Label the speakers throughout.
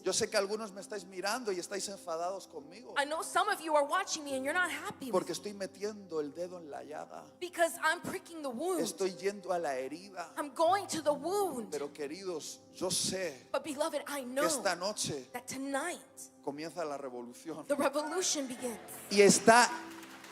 Speaker 1: Yo sé que algunos me estáis mirando y estáis enfadados conmigo
Speaker 2: I know some of you are watching me and you're not happy with
Speaker 1: porque
Speaker 2: me
Speaker 1: estoy metiendo el dedo en la llaga.
Speaker 2: because I'm pricking the wound.
Speaker 1: Estoy yendo a la herida.
Speaker 2: I'm going to the wound.
Speaker 1: Pero queridos, yo sé
Speaker 2: But beloved, I
Speaker 1: que
Speaker 2: know
Speaker 1: esta noche
Speaker 2: that tonight
Speaker 1: comienza la revolución.
Speaker 2: the revolution begins.
Speaker 1: Y está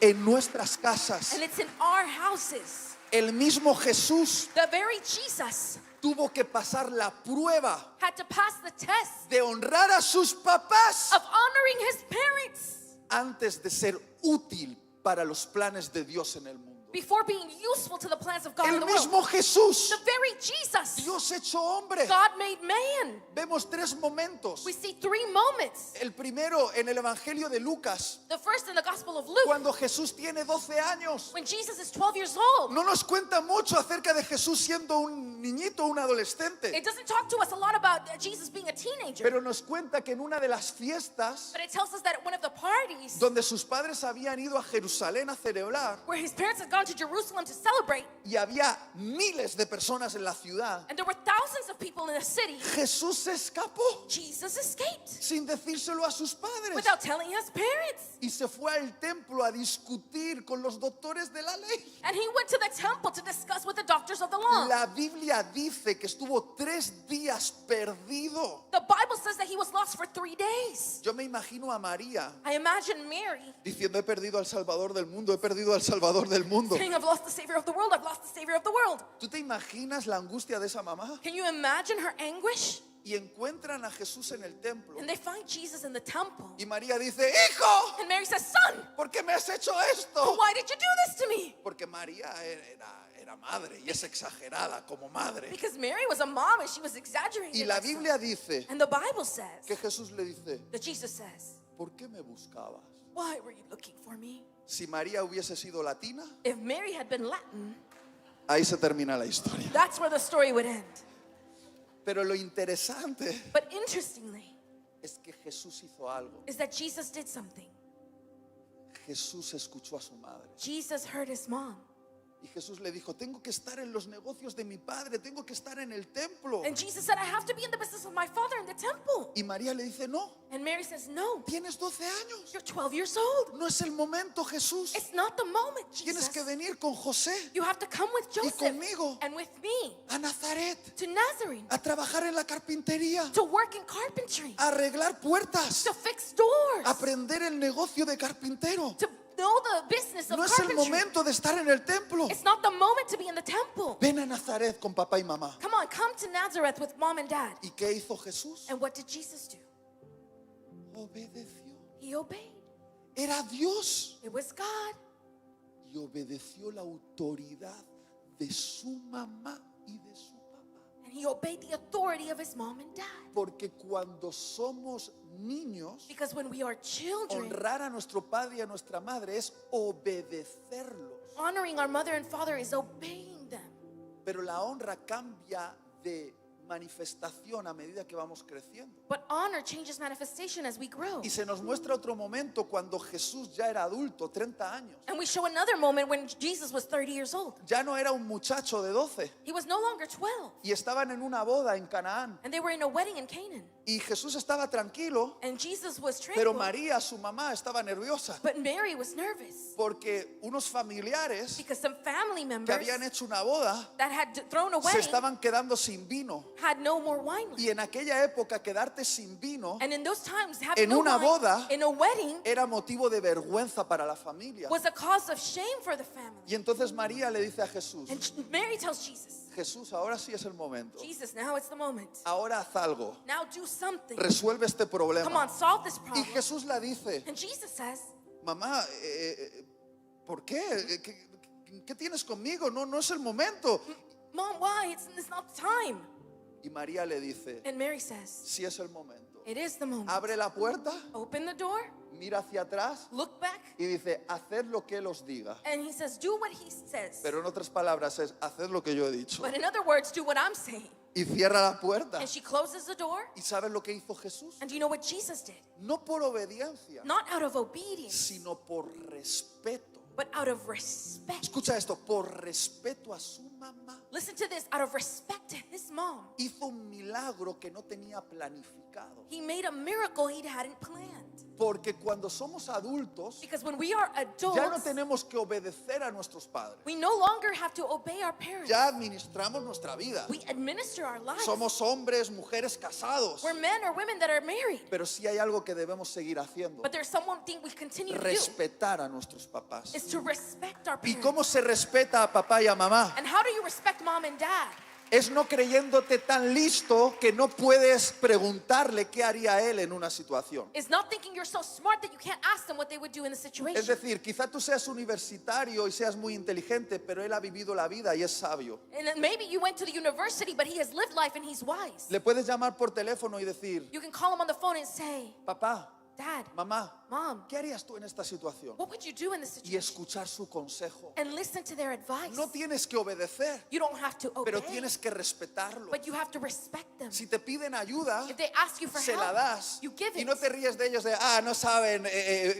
Speaker 1: en nuestras casas.
Speaker 2: And it's in our houses.
Speaker 1: El mismo Jesús
Speaker 2: The very Jesus
Speaker 1: tuvo que pasar la prueba
Speaker 2: had to pass the test
Speaker 1: de honrar a sus papás
Speaker 2: of honoring his parents
Speaker 1: antes de ser útil para los planes de Dios en el mundo.
Speaker 2: before being useful to the plans of God in
Speaker 1: El
Speaker 2: the world.
Speaker 1: mismo Jesús,
Speaker 2: The very Jesus,
Speaker 1: Dios hecho hombre.
Speaker 2: God made man.
Speaker 1: Vemos tres momentos.
Speaker 2: We see three moments.
Speaker 1: El primero en el Evangelio de Lucas,
Speaker 2: The first in the Gospel of Luke,
Speaker 1: cuando Jesús tiene 12 años.
Speaker 2: when Jesus is 12 years old.
Speaker 1: No nos cuenta mucho acerca de Jesús siendo un niñito, un adolescente,
Speaker 2: It doesn't talk to us a lot about Jesus being a teenager,
Speaker 1: pero nos cuenta que en una de las fiestas
Speaker 2: but it tells us that at one of the parties
Speaker 1: donde sus padres habían ido a Jerusalén a celebrar
Speaker 2: where his parents had gone to Jerusalem to celebrate,
Speaker 1: y había miles de personas en la ciudad,
Speaker 2: and there were thousands of people in the city,
Speaker 1: Jesús se escapó
Speaker 2: Jesus escaped
Speaker 1: sin decírselo a sus padres
Speaker 2: without telling his parents.
Speaker 1: y se fue al templo a discutir con los doctores de la ley.
Speaker 2: And he went to the temple to discuss with the doctors of the law.
Speaker 1: La Biblia dice que estuvo 3 días perdido.
Speaker 2: The Bible says that he was lost for 3 days.
Speaker 1: Yo me imagino a María
Speaker 2: I imagine Mary
Speaker 1: diciendo: he perdido al Salvador del mundo, he perdido al Salvador del mundo.
Speaker 2: saying, I've lost the Savior of the world, I've lost the Savior of the world.
Speaker 1: ¿Tú te imaginas la angustia de esa mamá?
Speaker 2: Can you imagine her anguish?
Speaker 1: Y encuentran a Jesús en el templo.
Speaker 2: And they find Jesus in the temple.
Speaker 1: Y María dice: hijo,
Speaker 2: And Mary says, son,
Speaker 1: ¿por qué me has hecho esto?
Speaker 2: why did you do this to me?
Speaker 1: Porque María era madre y es exagerada como madre.
Speaker 2: Because Mary was a mom and she was exaggerating.
Speaker 1: Y la
Speaker 2: herself.
Speaker 1: Biblia dice
Speaker 2: And the Bible says
Speaker 1: que Jesús le dice:
Speaker 2: that Jesus says,
Speaker 1: ¿por qué me buscabas?
Speaker 2: why were you looking for me?
Speaker 1: Si María hubiese sido latina,
Speaker 2: If Mary had been Latin,
Speaker 1: ahí se termina la historia.
Speaker 2: that's where the story would end.
Speaker 1: Pero lo interesante
Speaker 2: But interestingly,
Speaker 1: es que Jesús hizo algo.
Speaker 2: is that Jesus did something.
Speaker 1: Jesús escuchó a su madre.
Speaker 2: Jesus heard his mom.
Speaker 1: Y Jesús le dijo: tengo que estar en los negocios de mi padre, tengo que estar en el templo.
Speaker 2: And Jesus said, I have to be in the business of my father in the temple.
Speaker 1: Y María le dice: no,
Speaker 2: And Mary says, no,
Speaker 1: tienes 12 años.
Speaker 2: you're 12 years old.
Speaker 1: No es el momento, Jesús.
Speaker 2: It's not the moment,
Speaker 1: Tienes
Speaker 2: Jesus.
Speaker 1: que venir con José
Speaker 2: You have to come with Joseph
Speaker 1: conmigo.
Speaker 2: and with me
Speaker 1: a Nazaret
Speaker 2: to Nazarene
Speaker 1: a trabajar en la carpintería,
Speaker 2: to work in carpentry,
Speaker 1: a arreglar puertas,
Speaker 2: to fix doors,
Speaker 1: a aprender el negocio de carpintero.
Speaker 2: to know the business of
Speaker 1: No es el
Speaker 2: carpentry.
Speaker 1: momento de estar en el templo.
Speaker 2: It's not the moment to be in the temple.
Speaker 1: Ven a Nazaret con papá y mamá.
Speaker 2: Come on, come to Nazareth with mom and dad.
Speaker 1: ¿Y qué hizo Jesús?
Speaker 2: And what did Jesus do?
Speaker 1: Obedeció.
Speaker 2: He obeyed.
Speaker 1: Era Dios.
Speaker 2: It was God.
Speaker 1: Y obedeció la autoridad de su mamá y de su papá.
Speaker 2: And he obeyed the authority of his mom and dad.
Speaker 1: Porque cuando somos niños,
Speaker 2: Because when we are children,
Speaker 1: honrar a nuestro padre y a nuestra madre es obedecerlos.
Speaker 2: honoring our mother and father is obeying them.
Speaker 1: Pero la honra cambia de manifestación a medida que vamos creciendo.
Speaker 2: But honor changes manifestation as we grow.
Speaker 1: Y se nos muestra otro momento cuando Jesús ya era adulto, 30 años.
Speaker 2: And we show another moment when Jesus was 30 years old.
Speaker 1: Ya no era un muchacho de 12
Speaker 2: He was no longer 12.
Speaker 1: y estaban en una boda en Canaán.
Speaker 2: And they were in a wedding in Canaan.
Speaker 1: Y Jesús estaba tranquilo,
Speaker 2: And Jesus was
Speaker 1: pero
Speaker 2: tranquil.
Speaker 1: María, su mamá, estaba nerviosa
Speaker 2: But Mary was nervous.
Speaker 1: porque unos familiares
Speaker 2: Because some family
Speaker 1: que
Speaker 2: members
Speaker 1: habían hecho una boda
Speaker 2: that had thrown a
Speaker 1: se
Speaker 2: wedding
Speaker 1: estaban quedando sin vino.
Speaker 2: had no more wine left.
Speaker 1: Y en aquella época quedarte sin vino
Speaker 2: And in those times, having
Speaker 1: en
Speaker 2: no
Speaker 1: una
Speaker 2: wine
Speaker 1: boda
Speaker 2: in a wedding
Speaker 1: era motivo de vergüenza para la familia.
Speaker 2: was a cause of shame for the family.
Speaker 1: Y entonces María le dice a Jesús:
Speaker 2: And Mary tells Jesus,
Speaker 1: Jesús, ahora sí es el momento.
Speaker 2: Jesus, now it's the moment.
Speaker 1: Ahora haz algo.
Speaker 2: Now do something.
Speaker 1: Resuelve este
Speaker 2: Come
Speaker 1: problema.
Speaker 2: on, solve this
Speaker 1: Y
Speaker 2: problem.
Speaker 1: Jesús la dice:
Speaker 2: And Jesus says,
Speaker 1: mamá, ¿por qué? ¿Qué tienes conmigo? No es el momento.
Speaker 2: Mom, why? It's not the time.
Speaker 1: Y María le dice:
Speaker 2: And Mary says,
Speaker 1: sí es el momento.
Speaker 2: it is the moment.
Speaker 1: Abre la puerta,
Speaker 2: Open the door,
Speaker 1: mira hacia atrás
Speaker 2: look back,
Speaker 1: y dice: haced lo que él os diga.
Speaker 2: and he says, do what he says.
Speaker 1: Pero en otras palabras es: haced lo que yo he dicho.
Speaker 2: But in other words, do what I'm saying.
Speaker 1: Y cierra la puerta.
Speaker 2: And she closes the door.
Speaker 1: ¿Y sabes lo que hizo Jesús?
Speaker 2: And do you know what Jesus did?
Speaker 1: No por obediencia,
Speaker 2: Not out of obedience,
Speaker 1: sino por respeto.
Speaker 2: but out of respect.
Speaker 1: Escucha esto: por respeto a su mamá.
Speaker 2: listen to this, out of respect to his mom,
Speaker 1: hizo un milagro que no tenía planificado.
Speaker 2: he made a miracle he hadn't planned.
Speaker 1: Porque cuando somos adultos,
Speaker 2: Because when we are
Speaker 1: ya no
Speaker 2: adults,
Speaker 1: tenemos que obedecer a nuestros padres.
Speaker 2: we no longer have to obey our parents.
Speaker 1: Ya administramos nuestra vida.
Speaker 2: We administer our lives.
Speaker 1: Somos hombres, mujeres casados.
Speaker 2: We're men or women that are married.
Speaker 1: Pero sí hay algo que debemos seguir haciendo.
Speaker 2: But there's one thing we continue to do,
Speaker 1: Respetar a nuestros papás.
Speaker 2: is to respect our
Speaker 1: ¿Y
Speaker 2: parents.
Speaker 1: cómo se respeta a papá y a mamá?
Speaker 2: And how do you respect mom and dad?
Speaker 1: Es no creyéndote tan listo que no puedes preguntarle qué haría él en una situación.
Speaker 2: It's not thinking you're so smart that you can't ask them what they would do in the situation.
Speaker 1: Es decir, quizá tú seas universitario y seas muy inteligente, pero él ha vivido la vida y es sabio.
Speaker 2: And then maybe you went to the university, but he has lived life and he's wise.
Speaker 1: Le puedes llamar por teléfono y decir,
Speaker 2: You can call him on the phone and say,
Speaker 1: papá,
Speaker 2: Dad,
Speaker 1: mamá,
Speaker 2: Mom,
Speaker 1: ¿qué harías tú en esta situación?
Speaker 2: what would you do in this
Speaker 1: Y
Speaker 2: situation?
Speaker 1: escuchar su consejo.
Speaker 2: And listen to their advice.
Speaker 1: No tienes que obedecer,
Speaker 2: You don't have to obey,
Speaker 1: pero tienes que respetarlo.
Speaker 2: but you have to respect them.
Speaker 1: Si te piden ayuda,
Speaker 2: If they ask you for
Speaker 1: se la
Speaker 2: help,
Speaker 1: das.
Speaker 2: you give
Speaker 1: Y
Speaker 2: it.
Speaker 1: no te ríes de ellos de, no saben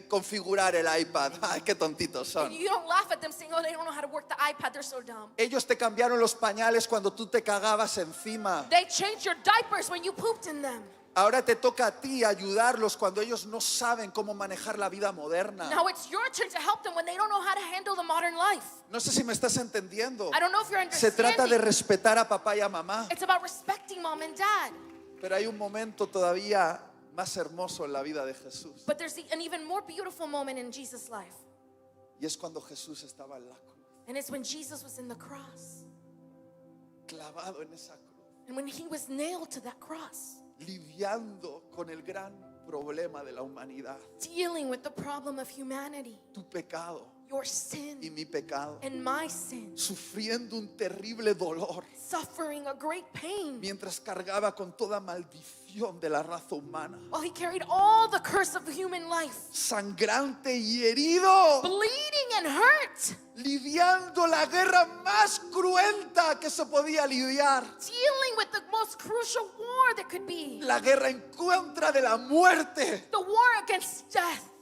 Speaker 1: configurar el iPad. Ay, qué tontitos son.
Speaker 2: And you don't laugh at them saying, oh, they don't know how to work the iPad, they're so dumb.
Speaker 1: Ellos te cambiaron los pañales cuando tú te cagabas encima.
Speaker 2: They changed your diapers when you pooped in them.
Speaker 1: Ahora te toca a ti ayudarlos cuando ellos no saben cómo manejar la vida moderna.
Speaker 2: Now it's your turn to help them when they don't know how to handle the modern life.
Speaker 1: No sé si me estás entendiendo.
Speaker 2: I don't know if you're
Speaker 1: Se trata de
Speaker 2: understanding.
Speaker 1: respetar a papá y a mamá.
Speaker 2: It's about respecting mom and dad.
Speaker 1: Pero hay un momento todavía más hermoso en la vida de Jesús.
Speaker 2: But there's an even more beautiful moment in Jesus' life.
Speaker 1: Y es cuando Jesús estaba en la cruz,
Speaker 2: And it's when Jesus was in the cross.
Speaker 1: clavado en esa cruz,
Speaker 2: And when he was nailed to that cross,
Speaker 1: lidiando con el gran problema de la humanidad,
Speaker 2: dealing with the problem of humanity,
Speaker 1: tu pecado
Speaker 2: your
Speaker 1: y
Speaker 2: sin
Speaker 1: mi pecado,
Speaker 2: and my sin,
Speaker 1: sufriendo un terrible dolor,
Speaker 2: suffering a great pain,
Speaker 1: mientras cargaba con toda maldición de la raza humana,
Speaker 2: while he carried all the curse of human life,
Speaker 1: sangrante y herido,
Speaker 2: bleeding and hurt,
Speaker 1: lidiando la guerra más cruenta que se podía lidiar,
Speaker 2: dealing with the most crucial war that could be,
Speaker 1: la guerra en contra de la muerte.
Speaker 2: the war against death.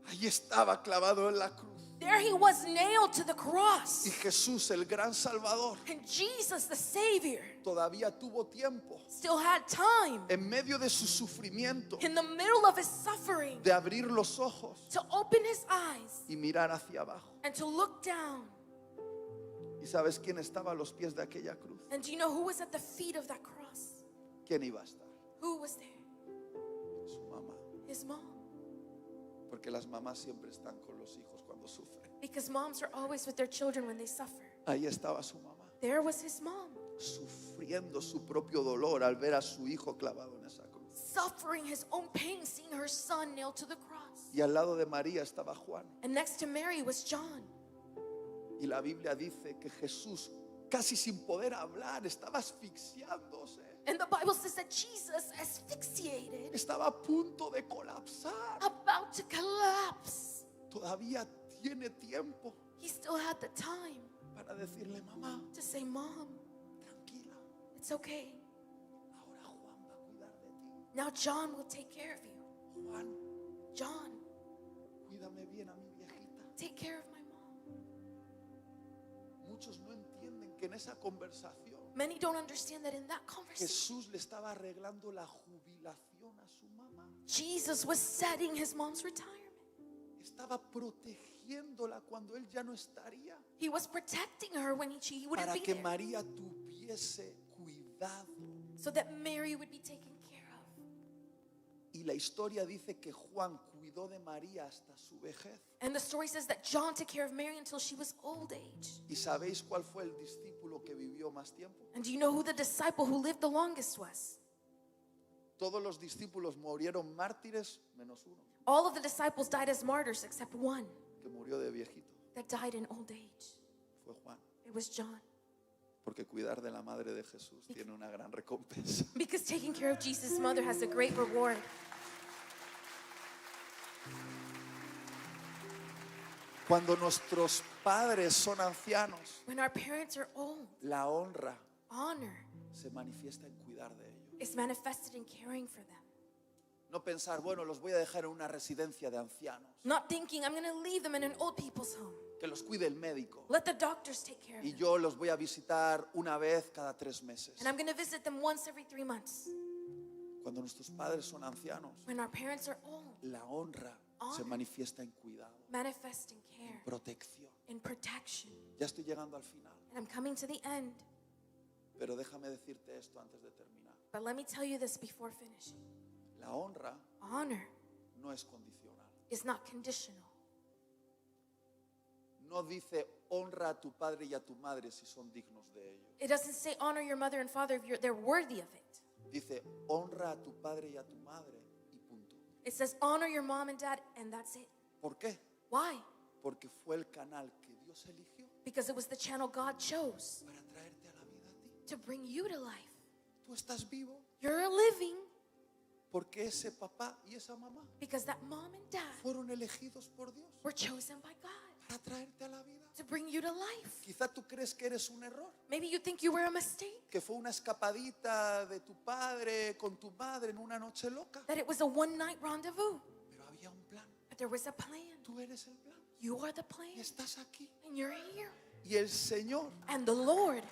Speaker 1: Ahí estaba clavado en la cruz.
Speaker 2: There he was nailed to the
Speaker 1: Y
Speaker 2: cross.
Speaker 1: Jesús, el gran Salvador,
Speaker 2: And Jesus, the Savior,
Speaker 1: todavía tuvo tiempo,
Speaker 2: still had time
Speaker 1: en medio de su sufrimiento,
Speaker 2: in the middle of his suffering
Speaker 1: de abrir los ojos
Speaker 2: to open his eyes
Speaker 1: y mirar hacia abajo.
Speaker 2: and to look down.
Speaker 1: ¿Y sabes quién estaba a los pies de aquella cruz?
Speaker 2: And do you know who was at the feet of that cross?
Speaker 1: ¿Quién iba a estar?
Speaker 2: Who was there?
Speaker 1: Su mamá.
Speaker 2: His mom.
Speaker 1: Porque las mamás siempre están con los hijos cuando sufren.
Speaker 2: Because moms are always with their children when they suffer.
Speaker 1: Ahí estaba su mamá,
Speaker 2: There was his mom,
Speaker 1: sufriendo su propio dolor al ver a su hijo clavado en esa cruz.
Speaker 2: suffering his own pain, seeing her son nailed to the cross.
Speaker 1: Y al lado de María estaba Juan.
Speaker 2: And next to Mary was John.
Speaker 1: Y la Biblia dice que Jesús, casi sin poder hablar, estaba asfixiándose.
Speaker 2: And the Bible says that Jesus, asphyxiated,
Speaker 1: Estaba a punto de colapsar.
Speaker 2: about to collapse,
Speaker 1: Todavía tiene tiempo
Speaker 2: he still had the time
Speaker 1: para decirle, mamá,
Speaker 2: to say, Mom,
Speaker 1: tranquila.
Speaker 2: it's okay.
Speaker 1: Ahora Juan va a cuidar de ti.
Speaker 2: Now John will take care of you.
Speaker 1: Juan,
Speaker 2: John,
Speaker 1: cuídame bien a mi viejita.
Speaker 2: take care of my mom.
Speaker 1: Muchos no entienden que en esa conversación
Speaker 2: Many don't understand that in that conversation,
Speaker 1: Jesús le estaba arreglando la jubilación a su mamá.
Speaker 2: Jesus was setting his mom's retirement.
Speaker 1: Estaba protegiéndola cuando él ya no estaría,
Speaker 2: He was protecting her when he wouldn't
Speaker 1: para
Speaker 2: be
Speaker 1: que
Speaker 2: there,
Speaker 1: María tuviese cuidado.
Speaker 2: so that Mary would be taken care of.
Speaker 1: Y la historia dice que Juan cuidó de María hasta su vejez.
Speaker 2: And the story says that John took care of Mary until she was old age.
Speaker 1: ¿Y sabéis cuál fue el discípulo que vivió más tiempo?
Speaker 2: And do you know who the disciple who lived the longest was?
Speaker 1: Todos los discípulos murieron mártires menos uno,
Speaker 2: All of the disciples died as martyrs except one
Speaker 1: que murió de viejito.
Speaker 2: that died in old age.
Speaker 1: Fue Juan.
Speaker 2: It was John.
Speaker 1: Porque cuidar de la madre de Jesús tiene una gran recompensa.
Speaker 2: Because taking care of Jesus' mother has a great reward.
Speaker 1: Cuando nuestros padres son ancianos,
Speaker 2: When our parents are old,
Speaker 1: la honra
Speaker 2: honor
Speaker 1: se manifiesta en cuidar de ellos.
Speaker 2: is manifested in caring for them.
Speaker 1: No pensar, bueno, los voy a dejar en una residencia de ancianos.
Speaker 2: Not thinking I'm going to leave them in an old people's home.
Speaker 1: que los cuide el médico.
Speaker 2: Let the doctors take care of
Speaker 1: Y
Speaker 2: them.
Speaker 1: yo los voy a visitar una vez cada 3 meses.
Speaker 2: And I'm going to visit them once every 3 months.
Speaker 1: Cuando nuestros padres son ancianos,
Speaker 2: When our parents are old,
Speaker 1: la honra se manifiesta en cuidado,
Speaker 2: manifest in care,
Speaker 1: protección.
Speaker 2: in protection.
Speaker 1: Ya estoy llegando al final,
Speaker 2: And I'm coming to the end.
Speaker 1: pero déjame decirte esto antes de terminar.
Speaker 2: But let me tell you this before finishing.
Speaker 1: La honra
Speaker 2: Honor
Speaker 1: no es condicional.
Speaker 2: is not conditional.
Speaker 1: No dice honra a tu padre y a tu madre si son dignos de ello.
Speaker 2: It doesn't say honor your mother and father if they're worthy of it.
Speaker 1: Dice honra a tu padre y a tu madre y punto.
Speaker 2: It says honor your mom and dad, and that's it.
Speaker 1: ¿Por qué?
Speaker 2: Why?
Speaker 1: Porque fue el canal que Dios eligió
Speaker 2: Because it was the channel God chose
Speaker 1: para traerte a la vida a ti.
Speaker 2: to bring you to life.
Speaker 1: Tú estás vivo
Speaker 2: You're living
Speaker 1: porque ese papá y esa mamá
Speaker 2: because that mom and dad
Speaker 1: fueron elegidos por Dios
Speaker 2: were chosen by God
Speaker 1: para traerte a la vida.
Speaker 2: to bring you to life.
Speaker 1: Quizá tú crees que eres un error,
Speaker 2: Maybe you think you were a mistake,
Speaker 1: que fue una escapadita de tu padre con tu madre en una noche loca,
Speaker 2: that it was a one-night rendezvous,
Speaker 1: pero había un plan.
Speaker 2: but there was a plan.
Speaker 1: Tú eres el plan
Speaker 2: You are the
Speaker 1: y
Speaker 2: plan,
Speaker 1: estás aquí.
Speaker 2: and you're here.
Speaker 1: Y el Señor
Speaker 2: And the Lord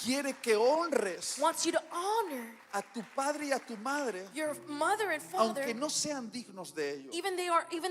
Speaker 1: quiere que honres
Speaker 2: wants you to honor
Speaker 1: a tu padre y a tu madre,
Speaker 2: your mother and father,
Speaker 1: aunque no sean dignos de ello.
Speaker 2: even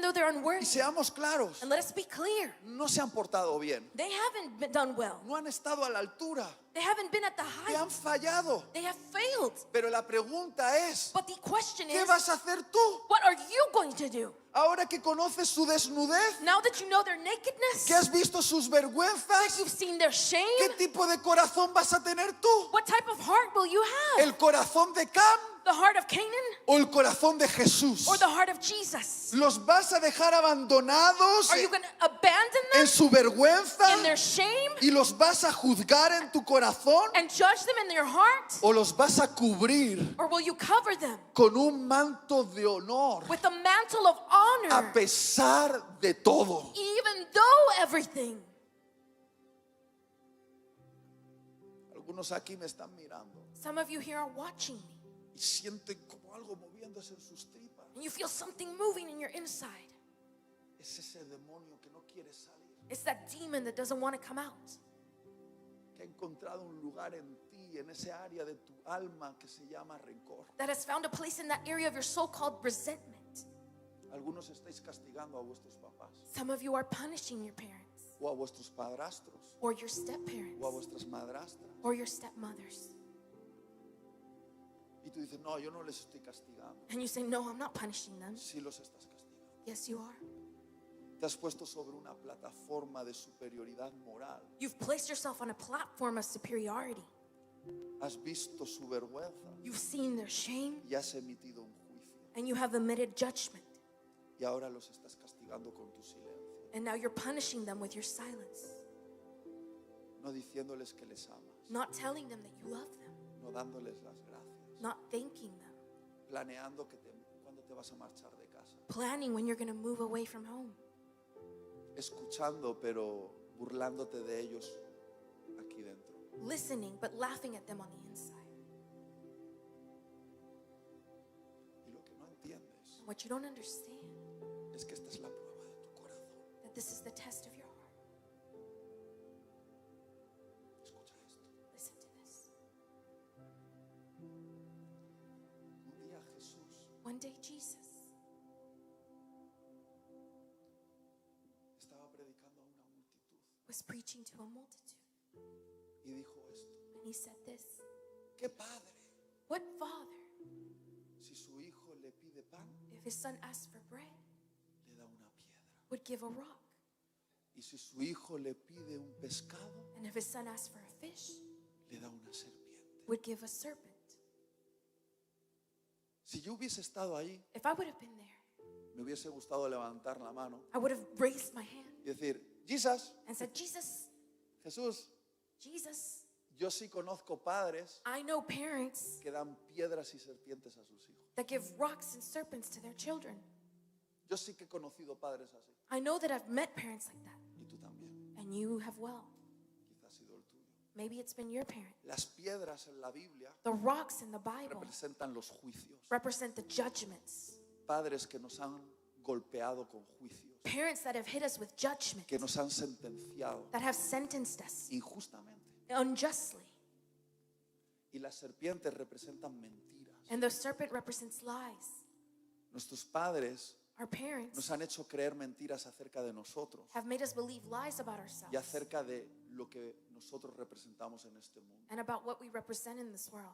Speaker 2: though they're
Speaker 1: Y
Speaker 2: unworthy.
Speaker 1: seamos claros,
Speaker 2: And let us be clear,
Speaker 1: no se han portado bien,
Speaker 2: they haven't done well.
Speaker 1: no han estado a la altura,
Speaker 2: They haven't been at the
Speaker 1: te
Speaker 2: height.
Speaker 1: han fallado.
Speaker 2: They have failed.
Speaker 1: Pero la pregunta es,
Speaker 2: But the question
Speaker 1: ¿qué
Speaker 2: is,
Speaker 1: vas a hacer tú
Speaker 2: what are you going to do?
Speaker 1: ahora que conoces su desnudez?
Speaker 2: Now that you know their nakedness,
Speaker 1: ¿Que has visto sus vergüenzas?
Speaker 2: you've seen their shame,
Speaker 1: ¿Qué tipo de corazón vas a tener tú?
Speaker 2: what type of heart will you have?
Speaker 1: ¿El corazón de Cam
Speaker 2: The heart of Canaan
Speaker 1: o el corazón de Jesús?
Speaker 2: or the heart of Jesus?
Speaker 1: ¿Los vas a dejar abandonados
Speaker 2: Are you going to abandon them
Speaker 1: en su vergüenza
Speaker 2: in their shame
Speaker 1: y los vas a juzgar en tu corazón?
Speaker 2: and judge them in their heart?
Speaker 1: ¿O los vas a cubrir
Speaker 2: Or will you cover them
Speaker 1: con un manto de honor
Speaker 2: with a mantle of
Speaker 1: a
Speaker 2: honor,
Speaker 1: pesar de todo?
Speaker 2: even though everything?
Speaker 1: Algunos aquí me están mirando
Speaker 2: Some of you here are watching me,
Speaker 1: y sienten como algo moviéndose en sus tripas.
Speaker 2: and you feel something moving in your inside.
Speaker 1: Es ese demonio que no quiere salir,
Speaker 2: It's that demon that doesn't want to come out,
Speaker 1: que ha encontrado un lugar en ti, en ese área de tu alma que se llama rencor.
Speaker 2: that has found a place in that area of your soul called resentment.
Speaker 1: Algunos estáis castigando a vuestros papás
Speaker 2: Some of you are punishing your parents
Speaker 1: o a vuestros padrastros
Speaker 2: or your step-parents
Speaker 1: o a vuestras madrastras.
Speaker 2: or your stepmothers.
Speaker 1: Y tú dices, no, yo no les estoy castigando.
Speaker 2: And you say, no, I'm not punishing them.
Speaker 1: Sí los estás castigando.
Speaker 2: Yes, you are.
Speaker 1: Te has puesto sobre una plataforma de superioridad moral.
Speaker 2: You've placed yourself on a platform of superiority.
Speaker 1: Has visto su vergüenza
Speaker 2: You've seen their shame
Speaker 1: y has emitido un juicio.
Speaker 2: and you have emitted judgment.
Speaker 1: Y ahora los estás castigando con tu silencio,
Speaker 2: And now you're punishing them with your silence,
Speaker 1: no diciéndoles que les amas,
Speaker 2: not telling them that you love them,
Speaker 1: no dándoles las gracias,
Speaker 2: not thanking them,
Speaker 1: planeando cuándo te vas a marchar de casa,
Speaker 2: planning when you're going to move away from home,
Speaker 1: escuchando pero burlándote de ellos aquí dentro.
Speaker 2: listening but laughing at them on the inside.
Speaker 1: Y lo que no entiendes
Speaker 2: And what you don't understand,
Speaker 1: es que esta es la prueba de tu corazón.
Speaker 2: that this is the test of your heart.
Speaker 1: Escucha esto.
Speaker 2: Listen to this.
Speaker 1: Un día Jesús
Speaker 2: One day Jesus
Speaker 1: estaba predicando a una multitud
Speaker 2: was preaching to a multitude,
Speaker 1: y dijo esto:
Speaker 2: and he said this,
Speaker 1: ¿qué padre
Speaker 2: what father,
Speaker 1: si su hijo le pide pan
Speaker 2: if his son asks for bread,
Speaker 1: le da una piedra?
Speaker 2: would give a rock?
Speaker 1: Y si su hijo le pide un pescado
Speaker 2: And if his son asks for a fish,
Speaker 1: le da una serpiente?
Speaker 2: would give a serpent?
Speaker 1: Si yo hubiese estado ahí,
Speaker 2: If I would have been there,
Speaker 1: me hubiese gustado levantar la mano
Speaker 2: I would have raised my hand
Speaker 1: y decir: Jesus,
Speaker 2: and said, Jesus,
Speaker 1: Jesús,
Speaker 2: Jesus,
Speaker 1: yo sí conozco padres
Speaker 2: I know parents
Speaker 1: que dan piedras y serpientes a sus hijos.
Speaker 2: that give rocks and serpents to their children.
Speaker 1: Yo sí que he conocido padres así.
Speaker 2: I know that I've met parents like that,
Speaker 1: Y tú también.
Speaker 2: and you have well.
Speaker 1: Quizás ha sido el tuyo.
Speaker 2: Maybe it's been your parent.
Speaker 1: Las piedras en la Biblia
Speaker 2: The rocks in the Bible
Speaker 1: representan los juicios.
Speaker 2: represent the judgments.
Speaker 1: Padres que nos han golpeado con juicios.
Speaker 2: Parents that have hit us with judgment,
Speaker 1: que nos han sentenciado
Speaker 2: that have sentenced us
Speaker 1: injustamente.
Speaker 2: unjustly.
Speaker 1: Y las serpientes representan mentiras.
Speaker 2: And the serpent represents lies.
Speaker 1: Nuestros padres
Speaker 2: Our parents
Speaker 1: nos han hecho creer mentiras acerca de nosotros
Speaker 2: have made us believe lies about
Speaker 1: y
Speaker 2: ourselves
Speaker 1: acerca de lo que nosotros representamos en este mundo.
Speaker 2: and about what we represent in this world.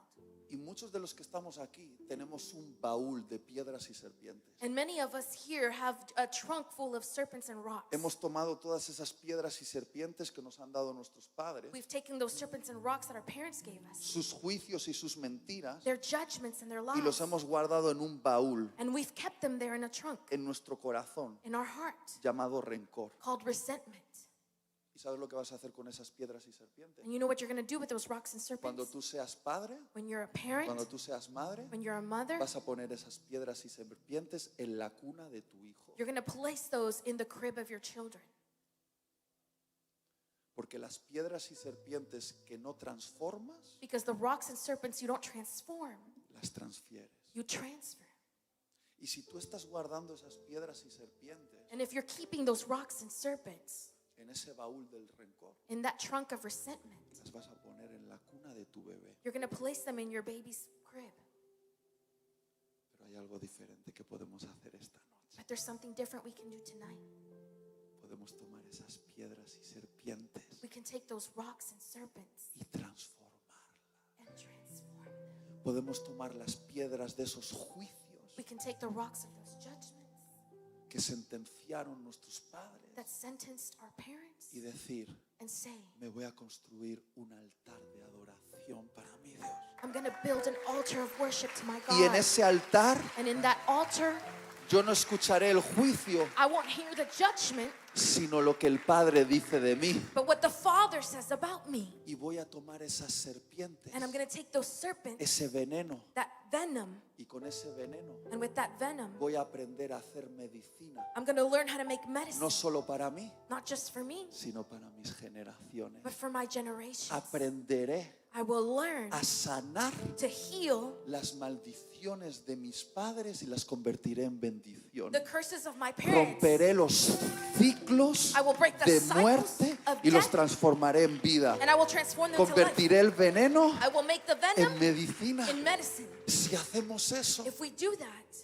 Speaker 1: Y muchos de los que estamos aquí tenemos un baúl de piedras y serpientes.
Speaker 2: And many of us here have a trunk full of serpents and rocks.
Speaker 1: Hemos tomado todas esas piedras y serpientes que nos han dado nuestros padres,
Speaker 2: We've taken those serpents and rocks that our parents gave us,
Speaker 1: sus juicios y sus mentiras,
Speaker 2: their judgments and their
Speaker 1: y los
Speaker 2: lies,
Speaker 1: hemos guardado en un baúl
Speaker 2: and we've kept them there in a trunk,
Speaker 1: en nuestro corazón
Speaker 2: in our heart,
Speaker 1: llamado rencor.
Speaker 2: called resentment.
Speaker 1: ¿Y sabes lo que vas a hacer con esas piedras y serpientes?
Speaker 2: And you know what you're going to do with those rocks and
Speaker 1: Cuando
Speaker 2: serpents?
Speaker 1: tú seas padre,
Speaker 2: When you're a parent,
Speaker 1: cuando tú seas madre,
Speaker 2: when you're a mother,
Speaker 1: vas a poner esas piedras y serpientes en la cuna de tu hijo.
Speaker 2: you're going to place those in the crib of your children.
Speaker 1: Porque las piedras y serpientes que no transformas,
Speaker 2: Because the rocks and serpents you don't transform,
Speaker 1: las transfieres.
Speaker 2: you transfer.
Speaker 1: Y si tú estás guardando esas piedras y serpientes
Speaker 2: And if you're keeping those rocks and serpents
Speaker 1: en ese baúl del rencor,
Speaker 2: in that trunk of resentment,
Speaker 1: las vas a poner en la cuna de tu bebé.
Speaker 2: you're going to place them in your baby's crib.
Speaker 1: Pero hay algo diferente que podemos hacer esta noche.
Speaker 2: But there's something different we can do tonight.
Speaker 1: Podemos tomar esas piedras y serpientes
Speaker 2: We can take those rocks and serpents
Speaker 1: y transformarlas.
Speaker 2: and transform them.
Speaker 1: Podemos tomar las piedras de esos juicios
Speaker 2: We can take the rocks of those judgments
Speaker 1: que sentenciaron nuestros padres
Speaker 2: that sentenced our parents
Speaker 1: y decir,
Speaker 2: and say,
Speaker 1: me voy a construir un altar de adoración para mi Dios.
Speaker 2: I'm going to build an altar of worship to my
Speaker 1: Y en
Speaker 2: God.
Speaker 1: ese altar
Speaker 2: And in that altar,
Speaker 1: yo no escucharé el juicio,
Speaker 2: I won't hear the judgment,
Speaker 1: sino lo que el Padre dice de mí.
Speaker 2: but what the Father says about me.
Speaker 1: Y voy a tomar esas serpientes,
Speaker 2: And I'm going to take those serpents,
Speaker 1: ese veneno,
Speaker 2: that venom,
Speaker 1: y con ese veneno
Speaker 2: and with that venom,
Speaker 1: voy a aprender a hacer medicina,
Speaker 2: I'm going to learn how to make medicine,
Speaker 1: no solo para mí,
Speaker 2: not just for me,
Speaker 1: sino para mis generaciones.
Speaker 2: but for my generations.
Speaker 1: Aprenderé
Speaker 2: I will learn
Speaker 1: a sanar
Speaker 2: to heal
Speaker 1: las maldiciones de mis padres y las convertiré en
Speaker 2: the
Speaker 1: bendiciones.
Speaker 2: curses of my parents.
Speaker 1: Romperé los ciclos
Speaker 2: I will break the
Speaker 1: de
Speaker 2: cycles
Speaker 1: muerte
Speaker 2: of
Speaker 1: y los
Speaker 2: death,
Speaker 1: transformaré en vida.
Speaker 2: and I will transform them to life.
Speaker 1: Convertiré el veneno
Speaker 2: I will make the
Speaker 1: en
Speaker 2: venom
Speaker 1: medicina.
Speaker 2: in medicine.
Speaker 1: Si hacemos eso,
Speaker 2: If we do that,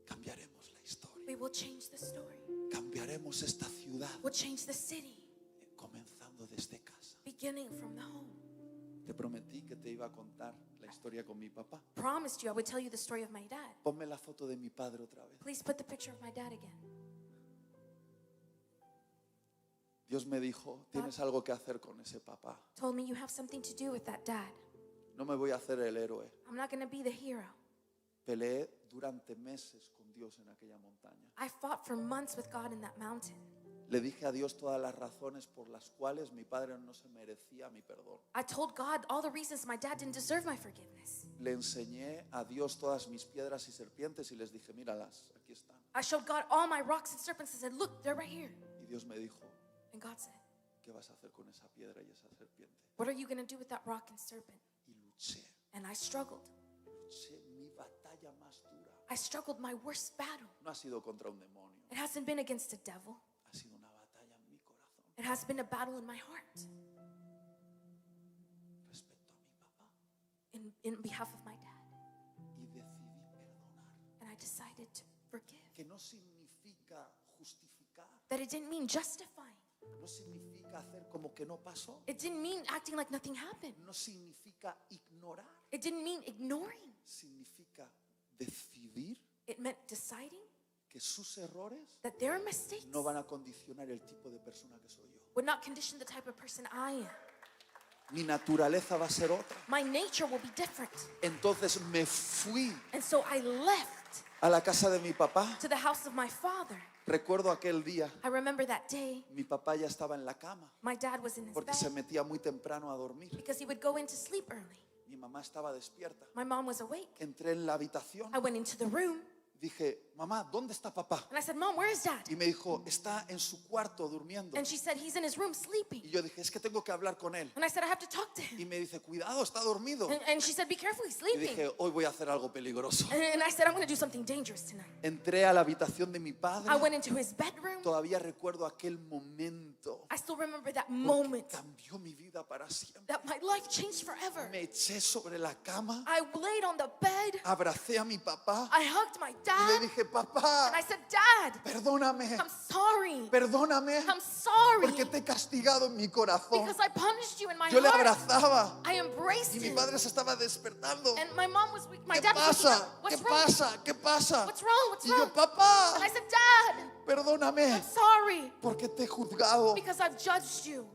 Speaker 1: cambiaremos la historia.
Speaker 2: we will change the story.
Speaker 1: Cambiaremos esta ciudad,
Speaker 2: We'll change the city,
Speaker 1: comenzando desde casa.
Speaker 2: beginning from the home.
Speaker 1: Te prometí que te iba a contar la historia con mi papá.
Speaker 2: Promised you I would tell you the story of my dad.
Speaker 1: Ponme la foto de mi padre otra vez.
Speaker 2: Please put the picture of my dad again.
Speaker 1: Dios me dijo, tienes algo que hacer con ese papá.
Speaker 2: Told me you have something to do with that dad.
Speaker 1: No me voy a hacer el héroe.
Speaker 2: I'm not going to be the hero.
Speaker 1: Peleé durante meses con Dios en aquella montaña.
Speaker 2: I fought for months with God in that mountain.
Speaker 1: Le dije a Dios todas las razones por las cuales mi padre no se merecía mi perdón.
Speaker 2: I told God all the reasons my dad didn't deserve my forgiveness.
Speaker 1: Le enseñé a Dios todas mis piedras y serpientes y les dije, míralas, aquí están.
Speaker 2: I showed God all my rocks and serpents and said, look, they're right here.
Speaker 1: Y Dios me dijo,
Speaker 2: And God said,
Speaker 1: ¿qué vas a hacer con esa piedra y esa serpiente?
Speaker 2: what are you going to do with that rock and serpent?
Speaker 1: Y luché
Speaker 2: And I struggled.
Speaker 1: mi batalla más dura.
Speaker 2: I struggled my worst battle.
Speaker 1: No ha sido contra un demonio,
Speaker 2: It hasn't been against a devil.
Speaker 1: ha sido una batalla en mi corazón
Speaker 2: It has been a battle in my heart
Speaker 1: respecto a mi papá.
Speaker 2: in behalf of my dad.
Speaker 1: Y decidí perdonar,
Speaker 2: And I decided to forgive.
Speaker 1: que no significa justificar,
Speaker 2: That it didn't mean justifying.
Speaker 1: no significa hacer como que no pasó,
Speaker 2: It didn't mean acting like nothing happened.
Speaker 1: no significa ignorar,
Speaker 2: It didn't mean ignoring.
Speaker 1: significa decidir
Speaker 2: It meant deciding
Speaker 1: que sus errores
Speaker 2: that their mistakes
Speaker 1: no van a condicionar el tipo de persona que soy yo.
Speaker 2: would not condition the type of person I am.
Speaker 1: Mi naturaleza va a ser otra.
Speaker 2: My nature will be different.
Speaker 1: Entonces me fui
Speaker 2: And so I left
Speaker 1: a la casa de mi papá.
Speaker 2: to the house of my father.
Speaker 1: Recuerdo aquel día,
Speaker 2: I remember that day,
Speaker 1: mi papá ya estaba en la cama
Speaker 2: my dad was in his
Speaker 1: porque se
Speaker 2: bed
Speaker 1: metía muy temprano a dormir.
Speaker 2: because he would go in to sleep early.
Speaker 1: Mi mamá estaba despierta.
Speaker 2: My mom was awake.
Speaker 1: Entré en la habitación,
Speaker 2: I went into the room.
Speaker 1: dije, mamá, ¿dónde está papá?
Speaker 2: And I said, Mom, where is Dad?
Speaker 1: Y me dijo, está en su cuarto durmiendo.
Speaker 2: And she said, he's in his room
Speaker 1: Y
Speaker 2: sleeping.
Speaker 1: yo dije, es que tengo que hablar con él.
Speaker 2: And I said, I have to talk to
Speaker 1: Y
Speaker 2: him.
Speaker 1: me dice, cuidado, está dormido.
Speaker 2: And she said, be careful, he's
Speaker 1: Y
Speaker 2: sleeping.
Speaker 1: dije, hoy voy a hacer algo peligroso.
Speaker 2: And I said, I'm going to do something dangerous tonight.
Speaker 1: Entré a la habitación de mi padre.
Speaker 2: I went into his bedroom.
Speaker 1: Todavía recuerdo aquel momento.
Speaker 2: I still remember that
Speaker 1: Porque
Speaker 2: moment
Speaker 1: cambió mi vida para siempre.
Speaker 2: that my life changed forever.
Speaker 1: Me eché sobre la cama,
Speaker 2: I laid on the bed.
Speaker 1: abracé a mi papá
Speaker 2: I hugged my
Speaker 1: y le
Speaker 2: dad.
Speaker 1: dije,
Speaker 2: And
Speaker 1: papá,
Speaker 2: I said, Dad,
Speaker 1: perdóname,
Speaker 2: I'm sorry.
Speaker 1: perdóname,
Speaker 2: I'm sorry
Speaker 1: porque te he castigado en mi corazón.
Speaker 2: because I punished you in my
Speaker 1: Yo le
Speaker 2: heart.
Speaker 1: abrazaba
Speaker 2: I embraced
Speaker 1: y mi
Speaker 2: him.
Speaker 1: padre se estaba despertando.
Speaker 2: And my mom was weak. My
Speaker 1: ¿Qué
Speaker 2: dad was waking
Speaker 1: pasa?
Speaker 2: up.
Speaker 1: ¿Qué
Speaker 2: What's wrong?
Speaker 1: pasa? ¿Qué pasa?
Speaker 2: What's wrong? What's
Speaker 1: Y yo,
Speaker 2: wrong?
Speaker 1: papá,
Speaker 2: And I said, Dad,
Speaker 1: perdóname,
Speaker 2: I'm sorry
Speaker 1: porque te he juzgado.
Speaker 2: because I've judged you.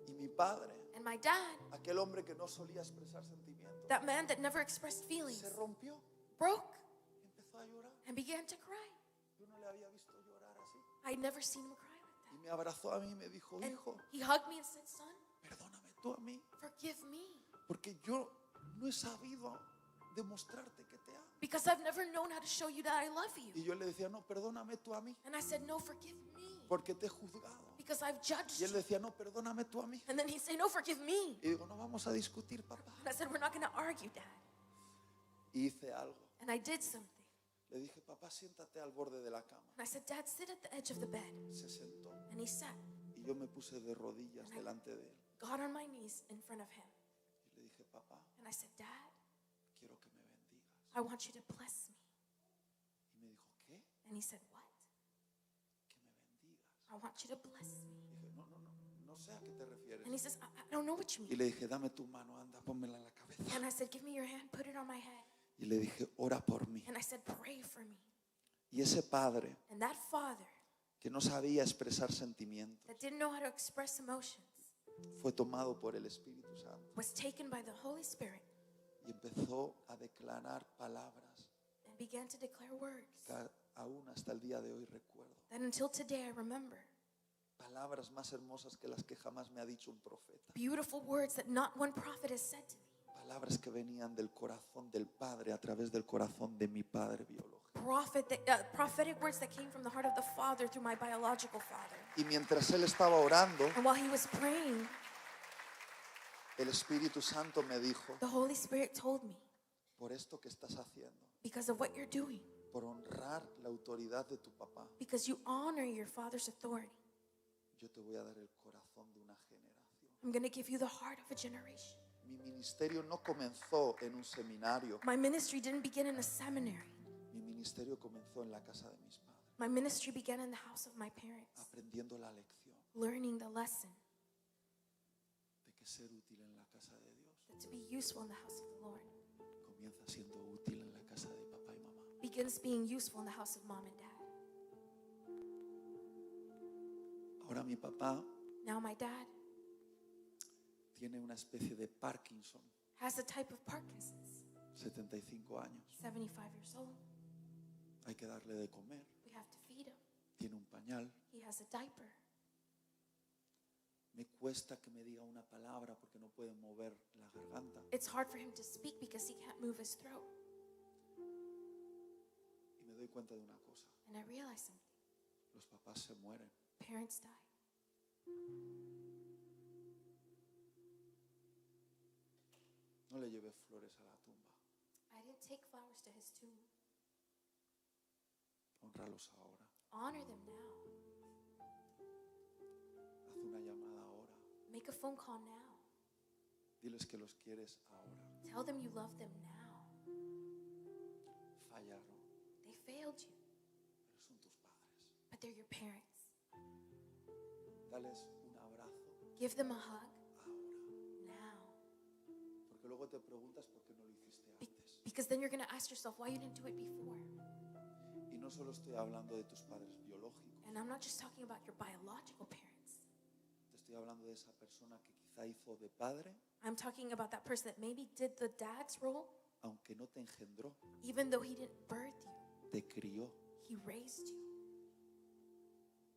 Speaker 1: Y mi padre,
Speaker 2: And my dad,
Speaker 1: aquel hombre que no solía expresar sentimientos,
Speaker 2: that man that never expressed feelings,
Speaker 1: se rompió
Speaker 2: broke
Speaker 1: y empezó a llorar.
Speaker 2: and began to cry.
Speaker 1: Yo no le había visto llorar así.
Speaker 2: I'd never seen him cry like
Speaker 1: Y me abrazó a mí y me dijo,
Speaker 2: that. And
Speaker 1: hijo,
Speaker 2: he hugged me and said, son,
Speaker 1: perdóname tú a mí,
Speaker 2: forgive me
Speaker 1: porque yo no he sabido demostrarte que te amo.
Speaker 2: because I've never known how to show you that I love you.
Speaker 1: Y yo le decía, no, perdóname tú a mí,
Speaker 2: And I said, no, forgive me
Speaker 1: porque te he juzgado.
Speaker 2: because I've judged
Speaker 1: Y él
Speaker 2: you.
Speaker 1: decía, no, perdóname tú a mí.
Speaker 2: And then he'd say, no, forgive me.
Speaker 1: Y digo, no vamos a discutir, papá.
Speaker 2: And I said, we're not going to argue, Dad.
Speaker 1: Y hice algo.
Speaker 2: And I did something.
Speaker 1: Le dije, papá, siéntate al borde de la cama.
Speaker 2: And I said, Dad, sit at the edge of the bed.
Speaker 1: Se sentó
Speaker 2: And he sat,
Speaker 1: y yo me puse de rodillas delante de él.
Speaker 2: got on my knees in front of him.
Speaker 1: Y le dije, papá,
Speaker 2: And I said, Dad,
Speaker 1: quiero que me bendigas.
Speaker 2: I want you to bless me.
Speaker 1: Y me dijo, ¿qué?
Speaker 2: And he said, what?
Speaker 1: Que me bendigas.
Speaker 2: I want you to bless me.
Speaker 1: Dije, no, no, no, no sé a qué te refieres.
Speaker 2: And he says, I don't know what you
Speaker 1: Y
Speaker 2: mean.
Speaker 1: le dije, dame tu mano, anda, pónmela en la cabeza.
Speaker 2: And I said, give me your hand, put it on my head.
Speaker 1: Y le dije, ora por mí.
Speaker 2: And I said, pray for me.
Speaker 1: Y ese padre
Speaker 2: And that father
Speaker 1: que no sabía expresar sentimientos
Speaker 2: that didn't know how to express emotions
Speaker 1: fue tomado por el Espíritu Santo
Speaker 2: was taken by the Holy Spirit
Speaker 1: y empezó a declarar palabras
Speaker 2: and began to declare words
Speaker 1: que aún hasta el día de hoy recuerdo.
Speaker 2: that until today I remember.
Speaker 1: Palabras más hermosas que las que jamás me ha dicho un profeta.
Speaker 2: Beautiful words that not one prophet has said to me.
Speaker 1: Palabras que venían del corazón del Padre a través del corazón de mi Padre biológico.
Speaker 2: Prophetic words that came from the heart of the Father through my biological father.
Speaker 1: Y mientras él estaba orando,
Speaker 2: And while he was praying,
Speaker 1: el Espíritu Santo me dijo,
Speaker 2: the Holy Spirit told me,
Speaker 1: por esto que estás haciendo,
Speaker 2: because of what you're doing,
Speaker 1: por honrar la autoridad de tu papá,
Speaker 2: because you honor your father's authority,
Speaker 1: yo te voy a dar el corazón de una generación.
Speaker 2: I'm going to give you the heart of a generation.
Speaker 1: Mi ministerio no comenzó en un seminario.
Speaker 2: My ministry didn't begin in a seminary.
Speaker 1: Mi ministerio comenzó en la casa de mis padres,
Speaker 2: My ministry began in the house of my parents,
Speaker 1: aprendiendo la lección
Speaker 2: learning the lesson
Speaker 1: de que ser útil en la casa de Dios
Speaker 2: that to be useful in the house of the Lord
Speaker 1: comienza siendo útil en la casa de papá y mamá.
Speaker 2: begins being useful in the house of mom and dad.
Speaker 1: Ahora mi papá
Speaker 2: Now my dad
Speaker 1: tiene una especie de Parkinson,
Speaker 2: has a type of Parkinson's,
Speaker 1: 75 años.
Speaker 2: 75 years old.
Speaker 1: Hay que darle de comer,
Speaker 2: We have to feed him.
Speaker 1: tiene un pañal.
Speaker 2: He has a diaper.
Speaker 1: Me cuesta que me diga una palabra porque no puede mover la garganta.
Speaker 2: It's hard for him to speak because he can't move his throat.
Speaker 1: Y me doy cuenta de una cosa,
Speaker 2: And I realize something.
Speaker 1: los papás se mueren.
Speaker 2: Parents die.
Speaker 1: No le llevé flores a la tumba,
Speaker 2: I didn't take flowers to his tomb.
Speaker 1: honralos ahora.
Speaker 2: Honor them now.
Speaker 1: Haz una llamada ahora,
Speaker 2: Make a phone call now.
Speaker 1: diles que los quieres ahora.
Speaker 2: Tell them you love them now.
Speaker 1: Fallaron,
Speaker 2: They failed you,
Speaker 1: pero son tus padres.
Speaker 2: but they're your parents.
Speaker 1: Dales un abrazo
Speaker 2: Give them a hug
Speaker 1: ahora,
Speaker 2: now.
Speaker 1: porque luego te preguntas por qué no lo hiciste antes.
Speaker 2: Because then you're going to ask yourself why you didn't do it before.
Speaker 1: Y no solo estoy hablando de tus padres biológicos,
Speaker 2: And I'm not just talking about your biological parents.
Speaker 1: te estoy hablando de esa persona que quizá hizo de padre,
Speaker 2: I'm talking about that person that maybe did the dad's role,
Speaker 1: aunque no te engendró,
Speaker 2: even though he didn't birth you,
Speaker 1: te crió.
Speaker 2: he raised you.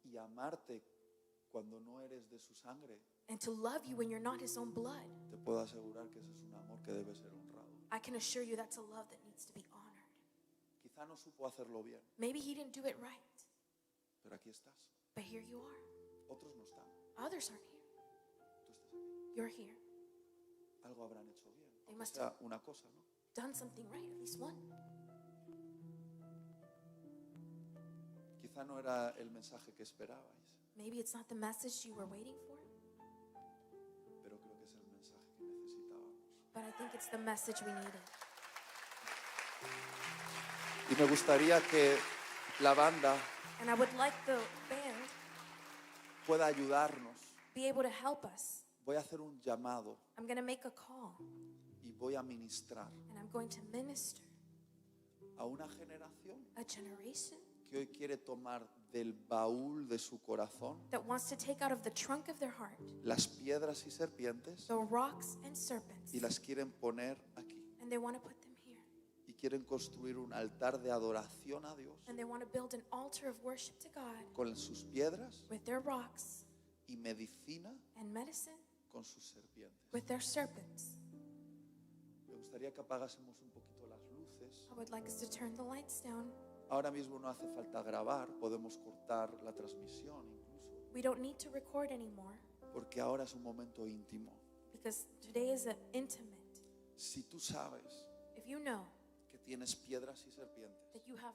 Speaker 1: Y amarte cuando no eres de su sangre,
Speaker 2: And to love you when you're not his own blood,
Speaker 1: te puedo asegurar que ese es un amor que debe ser honrado.
Speaker 2: I can assure you that's a love that needs to be honored.
Speaker 1: Quizá no supo hacerlo bien,
Speaker 2: Maybe he didn't do it right,
Speaker 1: pero aquí estás.
Speaker 2: but here you are.
Speaker 1: Otros no están.
Speaker 2: Others aren't here.
Speaker 1: Tú estás aquí.
Speaker 2: You're here.
Speaker 1: Algo habrán hecho bien.
Speaker 2: They
Speaker 1: Aunque
Speaker 2: must
Speaker 1: sea una cosa, ¿no?
Speaker 2: Done something right, at least one.
Speaker 1: Quizá no era el mensaje que esperabais,
Speaker 2: Maybe it's not the message you were waiting for,
Speaker 1: pero creo que es el mensaje que necesitábamos.
Speaker 2: but I think it's the message we needed.
Speaker 1: Y me gustaría que la banda
Speaker 2: And I would like the band
Speaker 1: pueda ayudarnos.
Speaker 2: be able to help us.
Speaker 1: Voy a hacer un llamado
Speaker 2: I'm going to make a call,
Speaker 1: y voy a ministrar
Speaker 2: and I'm going to minister
Speaker 1: a una generación
Speaker 2: a generation
Speaker 1: que hoy quiere tomar del baúl de su corazón
Speaker 2: that wants to take out of the trunk of their heart
Speaker 1: las piedras y serpientes
Speaker 2: the rocks and serpents,
Speaker 1: y las quieren poner aquí.
Speaker 2: and they want to put them here.
Speaker 1: Y quieren construir un altar de adoración a Dios
Speaker 2: And they want to build an altar of worship to God
Speaker 1: con sus piedras
Speaker 2: with their rocks
Speaker 1: y medicina
Speaker 2: and medicine
Speaker 1: con sus serpientes.
Speaker 2: with their serpents.
Speaker 1: Me gustaría que apagásemos un poquito las luces.
Speaker 2: I would like us to turn the lights down.
Speaker 1: Ahora mismo no hace falta grabar, podemos cortar la transmisión incluso,
Speaker 2: We don't need to record anymore
Speaker 1: porque ahora es un momento íntimo.
Speaker 2: because today is an intimate.
Speaker 1: Si tú sabes
Speaker 2: If you know
Speaker 1: que tienes piedras y serpientes,
Speaker 2: that you have